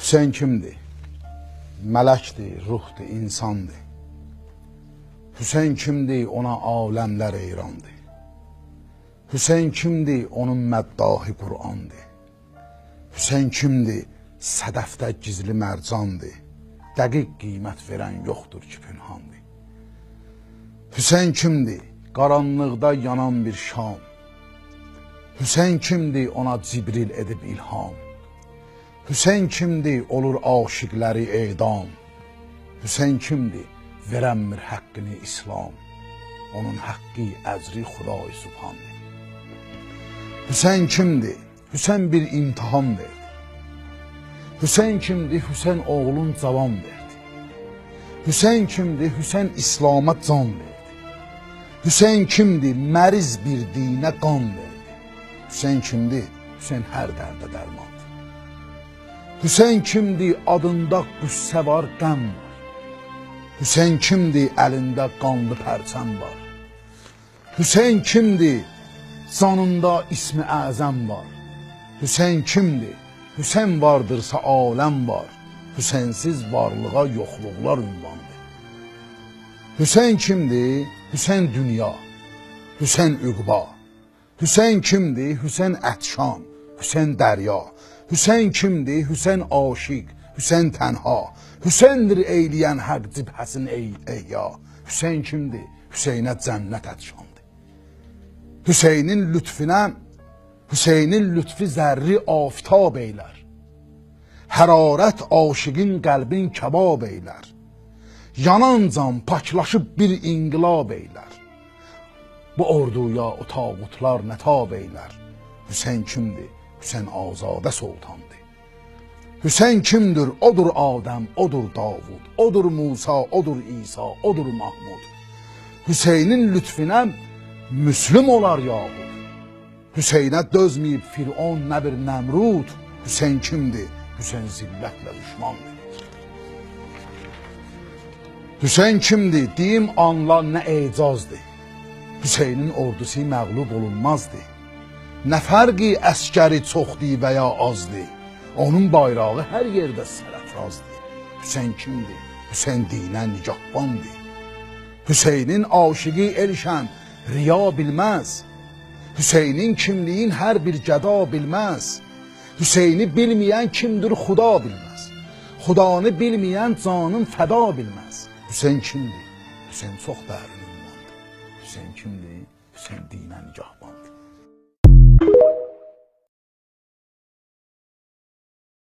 Hüseyn kimdir? Mələkdir, ruhdur, insandır. Hüseyn kimdir? Ona aləmlər eyrandır. Hüseyn kimdir? Onun məddahı Qur'andır. Hüseyn kimdir? Sədəfdə gizli mərcandır. Dəqiq qiymət verən yoxdur ki, pünhandır. Hüseyn kimdir? Qaranlıqda yanan bir şam. Hüseyn kimdir? Ona Cibril edib ilham. Hüseyn kimdir? Olur aşiqləri edam. Hüseyn kimdir? Verənmir haqqını İslam. Onun haqqı əcri Xuday Subhandır. Hüseyn kimdir? Hüseyn bir imtihan verdi. Hüseyn kimdir? Hüseyn oğlun cavan verdi. Hüseyn kimdir? Hüseyn İslam'a can verdi. Hüseyn kimdir? Məriz bir dinə qan verdi. Hüseyn kimdir? Hüseyn hər dərdə dərmandır. Hüseyn kimdir? Adında qüssə var, qəm var. Hüseyn kimdir? Əlində qanlı pərçəm var. Hüseyn kimdir? Canında ismi əzəm var. Hüseyn kimdir? Hüseyn vardırsa aləm var. Hüseynsiz varlığa yoxluqlar ünvandır. Hüseyn kimdir? Hüseyn dünya. Hüseyn üqba. Hüseyn kimdir? Hüseyn ətşan. Hüseyn dərya. Hüseyn kimdir? Hüseyn aşiq. Hüseyn tənha. Hüseyndir eyləyən həq cibhəsin eyya. Hüseyn kimdir? Hüseynə cənnət ətşandır. Hüseynin lütfinə, Hüseynin lütfi zərri afitab eylər. Hərarət aşiqin qəlbin kəbab eylər. Yanan can paklaşıb bir inqilab eylər. Bu orduya o tağutlar nətab eylər. Hüseyn kimdir? Hüseyn azadə sultandır. Hüseyn kimdir? Odur Adəm, odur Davud, odur Musa, odur İsa, odur Mahmud. Hüseynin lütfinə müslüm olar yahud. Hüseynə dözməyib Firon, nə bir Nəmrud. Hüseyn kimdir? Hüseyn zillətlə düşmandır. Hüseyn kimdir? Deyim anla nə ecazdır. Hüseynin ordusu məğlub olunmazdır. Nə fərqi əskəri çoxdur və ya azdır. Onun bayrağı hər yerdə sərəfrazdır. Hüseyn kimdir? Hüseyn dinə nigahbandır. Hüseynin aşiqi Elşən riya bilməz. Hüseynin kimliyin hər bir gəda bilməz. Hüseyni bilməyən kimdir? Xuda bilməz. Xudanı bilməyən canın fəda bilməz. Hüseyn kimdir? Hüseyn çox dərin ünvandır. Hüseyn kimdir? Hüseyn dinə nigahbandır.